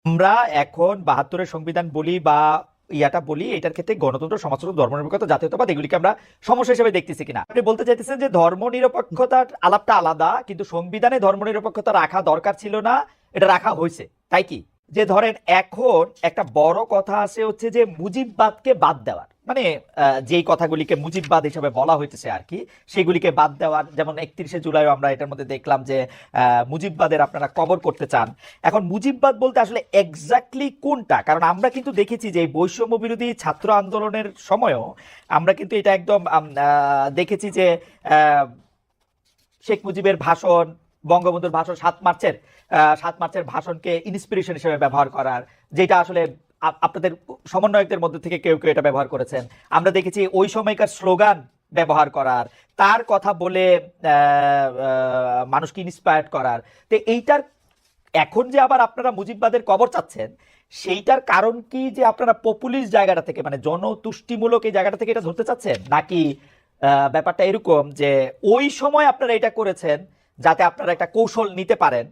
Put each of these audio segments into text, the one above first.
আমরা এখন ৭২-এর সংবিধান বলি বা ইয়াটা বলি, এটার ক্ষেত্রে গণতন্ত্র, সমাজতন্ত্র, ধর্মনিরপেক্ষতা, জাতীয়তাবাদ এগুলিকে আমরা সমস্যা হিসেবে দেখতেছি কিনা? আপনি বলতে চাইতেছেন যে ধর্মনিরপেক্ষতার আলাপটা আলাদা, কিন্তু সংবিধানে ধর্মনিরপেক্ষতা রাখা দরকার ছিল না, এটা রাখা হয়েছে, তাই কি? যে ধরেন এখন একটা বড় কথা আছে হচ্ছে যে মুজিববাদকে বাদ দেওয়ার, মানে যেই কথাগুলিকে মুজিববাদ হিসেবে বলা হইতেছে আর কি, সেগুলিকে বাদ দেওয়ার। যেমন ৩১শে জুলাই আমরা এটার মধ্যে দেখলাম যে মুজিববাদের আপনারা কবর করতে চান। এখন মুজিববাদ বলতে আসলে এক্স্যাক্টলি কোনটা? কারণ আমরা কিন্তু দেখেছি যে বৈষম্য বিরোধী ছাত্র আন্দোলনের সময়ও আমরা কিন্তু এটা একদম দেখেছি যে শেখ মুজিবের ভাষণ, বঙ্গবন্ধুর ভাষণ, ৭ মার্চের ভাষণকে ইন্সপিরেশন হিসেবে ব্যবহার করার, যেটা আসলে আপনাদের সমন্বয়কদের মধ্যে থেকে কেউ কেউ এটা ব্যবহার করেছেন। আমরা দেখেছি ওই সময়কার স্লোগান ব্যবহার করার, তার কথা বলে মানুষকে ইন্সপায়ার্ড করার। তো এইটার এখন যে আবার আপনারা মুজিববাদের কবর চাচ্ছেন, সেইটার কারণ কি যে আপনারা পপুলিস্ট জায়গাটা থেকে, মানে জনতুষ্টিমূলক এই জায়গাটা থেকে এটা ধরতে চাচ্ছেন, নাকি ব্যাপারটা এরকম যে ওই সময় আপনারা এটা করেছেন যাতে আপনারা একটা কৌশল নিতে পারেন,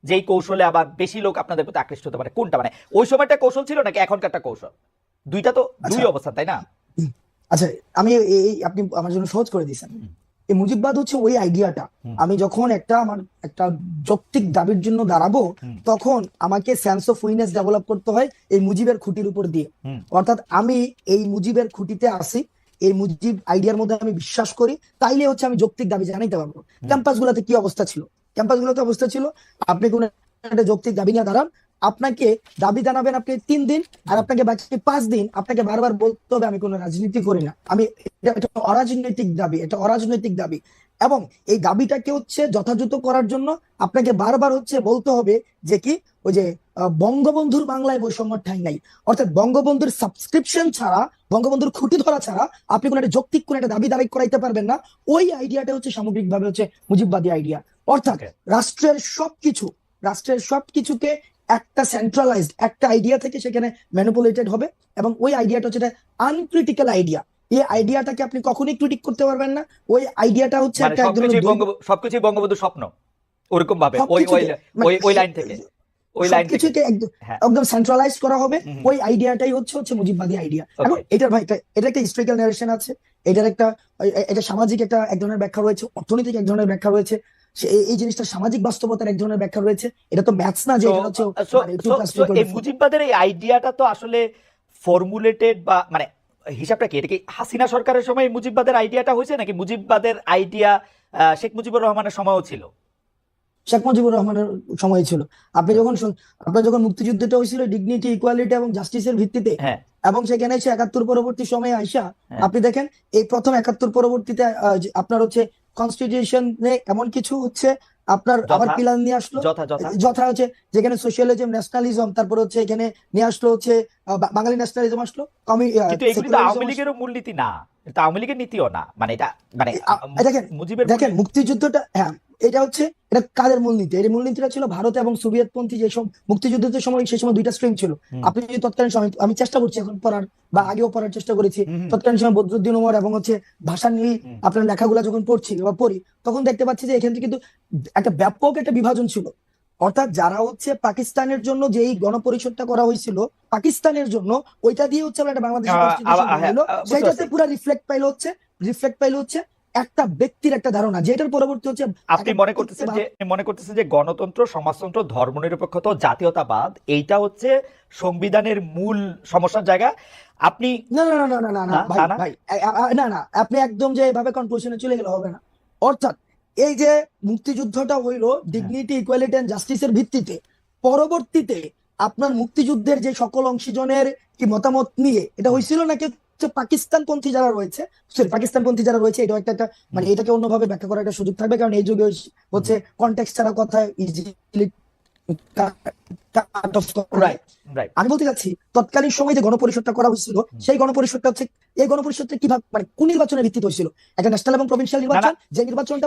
যেই কৌশলে আবার বেশি লোক আপনাদের প্রতি আকৃষ্ট হতে পারে? কোনটা, মানে ওই সময়টা কৌশল ছিল নাকি এখনকারটা কৌশল? দুইটা তো দুই আচ্ছা অবস্থা, তাই না? আচ্ছা আমি আপনি আমার জন্য সহজ করে দিয়েছেন। এই মুজিববাদ হচ্ছে ওই আইডিয়াটা, আমি যখন আমার একটা যৌক্তিক দাবির জন্য দাঁড়াবো, তখন আমাকে সেন্স অফ উইনেস ডেভেলপ করতে হয় এই মুজিবের খুঁটির উপর দিয়ে। অর্থাৎ আমি এই মুজিবের খুঁটিতে আসি, এই মুজিব আইডিয়ার মধ্যে আমি বিশ্বাস করি, তাইলে হচ্ছে আমি যৌক্তিক দাবি জানাইতে পারবো। ক্যাম্পাস গুলাতে কি অবস্থা ছিল? আপনি কোন একটা যৌক্তিক দাবি নিয়ে দাঁড়ান, আপনাকে দাবি জানাবেন আপনি 3 দিন, আর আপনাকে বাকি 5 দিন আপনাকে বারবার বলতে হবে আমি কোনো রাজনীতি করি না, আমি এটা অরাজনৈতিক দাবি। এবং এই দাবিটাকে হচ্ছে যথাযথ করার জন্য আপনাকে বারবার হচ্ছে বলতে হবে যে কি, ওই যে বঙ্গবন্ধুর বাংলায় বৈষম্য ঠাঁই নাই। অর্থাৎ বঙ্গবন্ধুর সাবস্ক্রিপশন ছাড়া, বঙ্গবন্ধুর খুঁটি ধরা ছাড়া আপনি কোনো একটা যৌক্তিক কোনো একটা দাবি দাবি করাইতে পারবেন না। ওই আইডিয়াটা হচ্ছে সামগ্রিকভাবে হচ্ছে মুজিববাদী আইডিয়া। অর্থাৎ রাষ্ট্রের সবকিছুকে একটা সেন্ট্রালাইজড একটা আইডিয়া থেকে সেখানে ম্যানিপুলেটেড হবে, এবং ওই আইডিয়াটা হচ্ছে আনক্রিটিক্যাল আইডিয়া। এই আইডিয়াটাকে আপনি কখনোই ক্রিটিক করতে পারবেন না। ওই আইডিয়াটা হচ্ছে মানে সবকিছুই বঙ্গবন্ধুর স্বপ্ন, ওরকম ভাবে ওই লাইন থেকে সবকিছুকে একদম সেন্ট্রালাইজ করা হবে। ওই আইডিয়াটাই হচ্ছে মুজিববাদী আইডিয়া। এখন এটার ভাই এটা একটা হিস্ট্রিক্যাল নারেশন আছে, এটার এটা সামাজিক এক ধরনের ব্যাখ্যা রয়েছে, অর্থনৈতিক এক ধরনের ব্যাখ্যা রয়েছে, এই জিনিসটা সামাজিক বাস্তবতার এক ধরনের ব্যাখ্যা রয়েছে। এটা তো ম্যাথস না যে এটা হচ্ছে এই মুজিববাদের এই আইডিয়াটা তো আসলে ফর্মুলেটেড, বা মানে হিসাবটা কি? এটা কি হাসিনা সরকারের সময় মুজিববাদের আইডিয়াটা হয়েছে, নাকি মুজিববাদের আইডিয়া শেখ মুজিবুর রহমানের সময়ও ছিল? শেখ মুজিবুর রহমানের সময় ছিল। আপনার যখন মুক্তিযুদ্ধটা হয়েছিল ডিগনিটি, ইকুয়ালিটি এবং জাস্টিসের ভিত্তিতে, এবং সেখানে এসে ৭১ পরবর্তী সময়ে আইসা আপনি দেখেন এই প্রথম ৭১ পরবর্তীতে আপনার হচ্ছে কনস্টিটিউশনে এমন কিছু হচ্ছে আপনার আবার পিলার নিয়ে আসলো, যথা হচ্ছে যেখানে সোশ্যালিজম, ন্যাশনালিজম, তারপরে হচ্ছে এখানে নিয়ে আসলো হচ্ছে বাঙালি ন্যাশনালিজম আসলো। কিন্তু এগুলি তো আওয়ামী লীগেরও মূলনীতি না, এটা আওয়ামী লীগের নীতিও না, মানে এটা মানে দেখেন মুক্তিযুদ্ধটা, এটা কাদের মূলনীতি? এই মূলনীতিটা ছিল ভারত এবং সোভিয়েত পন্থী যে সব মুক্তিযুদ্ধের সময়, সেই সময় দুইটা স্ট্রিম ছিল। আপনি যদি তৎকালীন সময়, আমি চেষ্টা করছি এখন পড়ার বা আগেও পড়ার চেষ্টা করেছি, তৎকালীন সময় বদরুদ্দিন উমর এবং হচ্ছে ভাসানী আপনার লেখাগুলো যখন পড়ি, তখন দেখতে পাচ্ছি যে এখানে কিন্তু একটা ব্যাপক একটা বিভাজন ছিল। অর্থাৎ যারা হচ্ছে পাকিস্তানের জন্য যে এই গণপরিষদটা করা হয়েছিল পাকিস্তানের জন্য, ওইটা দিয়ে হচ্ছে একটা বাংলাদেশের কনস্টিটিউশন হলো, সেটাতে পুরো রিফ্লেক্ট পাইলো হচ্ছে একটা ব্যক্তির একটা ধারণা, যেটার পরবর্তী হচ্ছে আপনি মনে করতেছেন যে গণতন্ত্র, সমাজতন্ত্র, ধর্মনিরপেক্ষতা, জাতীয়তাবাদ এইটা হচ্ছে সংবিধানের মূল সমস্যার জায়গা। আপনি না না না না না না ভাই না না, আপনি একদম যে এভাবে কনক্লুশনে চলে গেলে হবে না। অর্থাৎ এই যে মুক্তিযুদ্ধটা হইলো ডিগনিটি, ইকুয়ালিটি এন্ড জাস্টিসের ভিত্তিতে, পরবর্তীতে আপনার মুক্তিযুদ্ধের যে সকল অংশীজনের কি মতামত নিয়ে এটা হয়েছিল, নাকি পাকিস্তানপন্থী যারা রয়েছে, এটা একটা মানে এটাকে অন্যভাবে ব্যাখ্যা করার একটা সুযোগ থাকবে, কারণ এই যুগে হচ্ছে কনটেক্সট ছাড়া কথা ইজিলি আমি বলতে চাচ্ছি তৎকালীন সময় যে গণপরিষদটা করা হয়েছিল, সেই গণপরিষদটা হচ্ছে এই গণপরিষদটা কিভাবে মানে কোন নির্বাচনের ভিত্তিতে হয়েছিল? একটা ন্যাশনাল এবং প্রভিন্সিয়াল নির্বাচন, যে নির্বাচনটা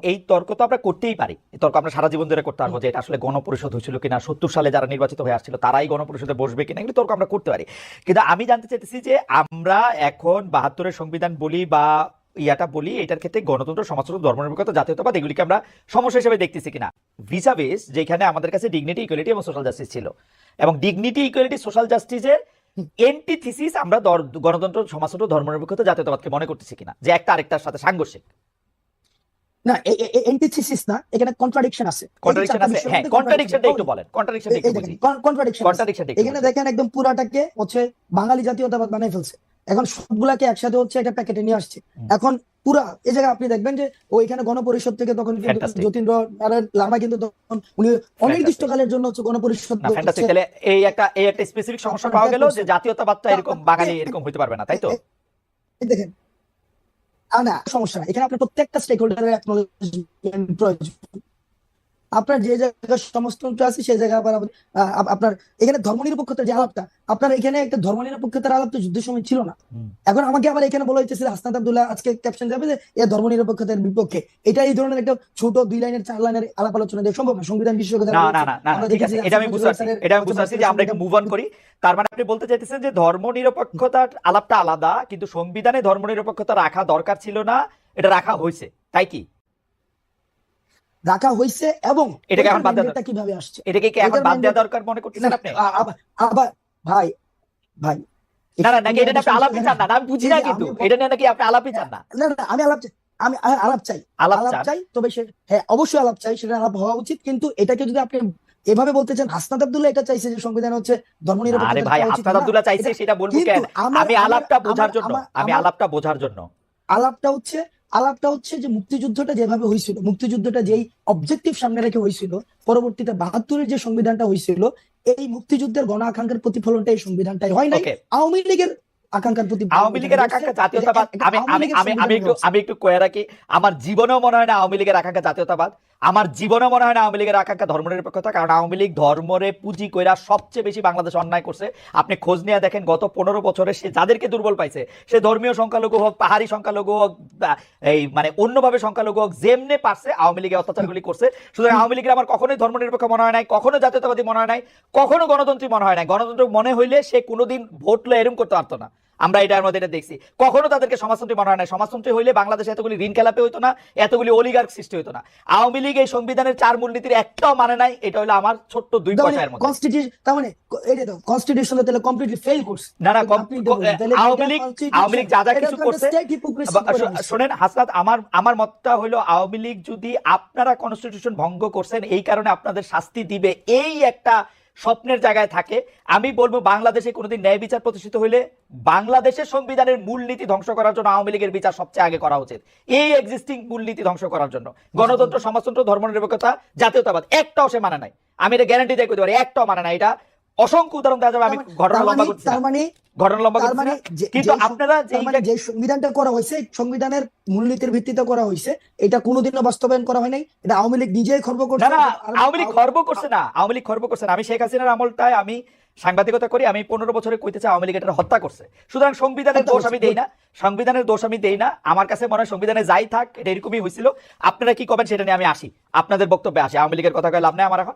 এই তর্ক তো আমরা করতেই পারি, এই তর্ক আমরা সারা জীবন ধরে করতে পারবো যে এটা আসলে গণপরিষদ হয়েছিল কিনা, ৭০ সালে যারা নির্বাচিত হয়ে আসছিল তারাই গণপরিষদে বসবে কিনা, এগুলো তর্ক আমরা করতে পারি। কিন্তু আমি জানতে চাইতেছি যে আমরা এখন ৭২-এর সংবিধান বলি বা ইয়াটা বলি, এটার ক্ষেত্রে গণতন্ত্র, সমাজতন্ত্র, ধর্মনিরপেক্ষতা, জাতীয়তাবাদ এগুলিকে আমরা সমস্যা হিসেবে দেখতেছি কিনা। ভিসা বেস যেখানে আমাদের কাছে ডিগনিটি, ইকুয়ালিটি এবং সোশ্যাল জাস্টিস ছিল, এবং ডিগনিটি, ইকুয়ালিটি, সোশ্যাল জাস্টিসের এন্টিথিসিস আমরা গণতন্ত্র, সমাজতন্ত্র, ধর্মনিরপেক্ষতা, জাতীয়তাবাদকে মনে করতেছি কিনা, যে একটা আরেকটার সাথে সাংঘর্ষিক। না, এন্টিথিসিস না, এখানে কন্ট্রাডিকশন আছে। কন্ট্রাডিকশন আছে, হ্যাঁ, কন্ট্রাডিকশনটা একটু বলেন, কন্ট্রাডিকশনটা একটু বুঝি। কন্ট্রাডিকশন এখানে দেখেন, একদম পুরাটাকে হচ্ছে বাঙালি জাতীয়তাবাদ বানাই ফেলছে। এখন সবগুলাকে একসাথে হচ্ছে একটা প্যাকেটে নিয়ে আসছে। এখন পুরা এই জায়গায় আপনি দেখবেন যে ওইখানে গণপরিষদ থেকে তখন কিন্তু Fantastic. যতীন্দ্র নারায়ণ লামা কিন্তু তখন উনি অনির্দিষ্টকালের জন্য হচ্ছে গণপরিষদ না, ফ্যান্টাস্টিক। তাহলে এই একটা স্পেসিফিক সমস্যা পাওয়া গেল যে জাতীয়তাবাদটা এরকম বাঙালি এরকম হইতে পারবে না, তাই তো? দেখেন, না সমস্যা না, এখানে আপনার প্রত্যেকটা স্টেক হোল্ডারের অ্যাকনলেজমেন্ট প্রয়োজন। আপনার যে জায়গায় সমাজতন্ত্র আছে সেই জায়গায় আবার আপনার এখানে ধর্মনিরপেক্ষতার যে আলাপটা, আপনার এখানে একটা ধর্মনিরপেক্ষতার আলাপ তো যুদ্ধের সময় ছিল না। এখন আমাকে আবার এখানে বলা হইতেছে হাসনাত আব্দুল্লাহ আজকে ক্যাপশন যাবে যে এ ধর্মনিরপেক্ষতার বিপক্ষে। এটা এই ধরনের একটা ছোট 2 লাইনের 4 লাইনের আলাপ আলোচনা দিয়ে সম্ভব না। সংবিধান বিশেষজ্ঞ না না না না, ঠিক আছে, এটা আমি বুঝতে পারছি যে আমরা একটু মুভ অন করি। তার মানে আপনি বলতে চাইতেছেন যে ধর্মনিরপেক্ষতার আলাপটা আলাদা, কিন্তু সংবিধানে ধর্মনিরপেক্ষতা রাখা দরকার ছিল না, এটা রাখা হয়েছে, তাই কি? রাখা হয়েছে, এবং এটাকে এখন বাদ দেওয়া এটা কিভাবে আসছে, এটাকে কি এখন বাদ দেওয়া দরকার মনে করতেছেন আপনি? আবার ভাই ভাই না না, নাকি এটা নিয়ে আপনি আলাপই চান না? আমি বুঝি না, কিন্তু এটা নিয়ে নাকি আপনি আলাপই চান না? না না, আমি আলাপ চাই, আলাপ আলাপ চান? চাই, তবে হ্যাঁ অবশ্যই আলাপ চাই, সেটা আলাপ হওয়া উচিত। কিন্তু এটাকে যদি আপনি এভাবে বলতে চান, হাসনাত আব্দুল্লাহ এটা চাইছে যে সংবিধান হচ্ছে আরে ধর্মনিরপেক্ষতা ভাই, রাখা উচিত হাসনাত না। আব্দুল্লাহ চাইছে সেটা বলবো কিন্তু কেন? আমি আলাপটা বোঝার জন্য, আমি আলাপটা বোঝার জন্য। আলাপটা হচ্ছে যে মুক্তিযুদ্ধটা যেভাবে হয়েছিল, মুক্তিযুদ্ধটা যেই অবজেক্টিভ সামনে রেখে হয়েছিল, পরবর্তীতে 72-এর যে সংবিধানটা হয়েছিল, এই মুক্তিযুদ্ধের গণ আকাঙ্ক্ষার প্রতিফলনটা এই সংবিধানটাই হয় নাই। Okay. আওয়ামী লীগের আকাঙ্ক্ষার প্রতিফলন, আওয়ামী লীগের আকাঙ্ক্ষা জাতীয়তাবাদ, আমি একটু কয়ে রাখি, আমার জীবনেও মনে হয় না আওয়ামী লীগের আকাঙ্ক্ষা জাতীয়তাবাদ, আমার জীবনেও মনে হয় না আওয়ামী লীগের আকাঙ্ক্ষা ধর্মনিরপেক্ষতা। কারণ আওয়ামী লীগ ধর্মরে পুঁজি কইরা সবচেয়ে বেশি বাংলাদেশ অন্যায় করছে। আপনি খোঁজ নিয়ে দেখেন, গত 15 বছরে সে যাদেরকে দুর্বল পাইছে, সে ধর্মীয় সংখ্যালঘু হোক, পাহাড়ি সংখ্যালঘু হোক, এই মানে অন্যভাবে সংখ্যালঘু হোক, যেমনে পারছে আওয়ামী লীগের অত্যাচারগুলি করছে। সুতরাং আওয়ামী লীগের আমার কখনোই ধর্মনিরপেক্ষ মনে হয় নাই, কখনো জাতীয়তাবাদী মনে হয় নাই, কখনো গণতন্ত্রী মনে হয় নাই। গণতন্ত্র মনে হইলে সে কোনোদিন ভোট লয়ে এরকম করতে পারতো না। আমরা এটার মধ্যে এটা দেখছি। কখনো তাদেরকে সমাজতন্ত্রী মনে হয় না। সমাজতন্ত্রী হইলে বাংলাদেশে এতগুলি ঋণ খেলাপি হইতো না, এতগুলি অলিগার্ক সৃষ্টি হইতো না। আওয়ামী লীগ এই সংবিধানের 4 মূলনীতির একটাও মানে নাই। এটা হলো আমার ছোট্ট 2 পয়সার মধ্যে। কনস্টিটিউশন, তার মানে এটা তো কনস্টিটিউশন তাহলে কমপ্লিটলি ফেল করছে। না না, আওয়ামী লীগ যা যা কিছু করছে, শুনেন হাসনাত, আমার মতটা হলো আওয়ামী লীগ যদি আপনারা কনস্টিটিউশন ভঙ্গ করছেন এই কারণে আপনাদের শাস্তি দিবে, এই একটা স্বপ্নের জায়গায় থাকে, আমি বলবো বাংলাদেশে কোনোদিন ন্যায় বিচার প্রতিষ্ঠিত হইলে বাংলাদেশের সংবিধানের মূলনীতি ধ্বংস করার জন্য আওয়ামী লীগের বিচার সবচেয়ে আগে করা উচিত। এই এক্সিস্টিং মূলনীতি ধ্বংস করার জন্য গণতন্ত্র, সমাজতন্ত্র, ধর্মনিরপেক্ষতা, জাতীয়তাবাদ একটাও সে মানে নাই। আমি এটা গ্যারান্টি দিয়ে করতে পারি, একটাও মানে নাই। এটা অসংখ্য উদাহরণ দেওয়া যাবে। আমি ঘটনা লম্বা করছি, কিন্তু আপনারা যে সংবিধানটা করা হয়েছে, সংবিধানের মূলনীতির ভিত্তিতে করা হয়েছে, এটা কোনোদিনও বাস্তবায়ন করা হয় নাই। এটা আওয়ামী লীগ নিজেই খর্ব করছে। না, আওয়ামী লীগ খর্ব করছে না, আওয়ামী লীগ খর্ব করছে না। আমি শেখ হাসিনার আমলটায় আমি সাংবাদিকতা করি, আমি 15 বছরে কইতেছি আওয়ামী লীগ এটা হত্যা করছে। সুতরাং সংবিধানের দোষ আমি দেই না, সংবিধানের দোষ আমি দেই না। আমার কাছে মনে হয় সংবিধানে যাই থাক, এটা এরকমই হয়েছিল। আপনারা কি করবেন সেটা নিয়ে আমি আসি, আপনাদের বক্তব্যে আসি। আওয়ামী লীগের কথা কয়ে লাভ নেই আমার এখন।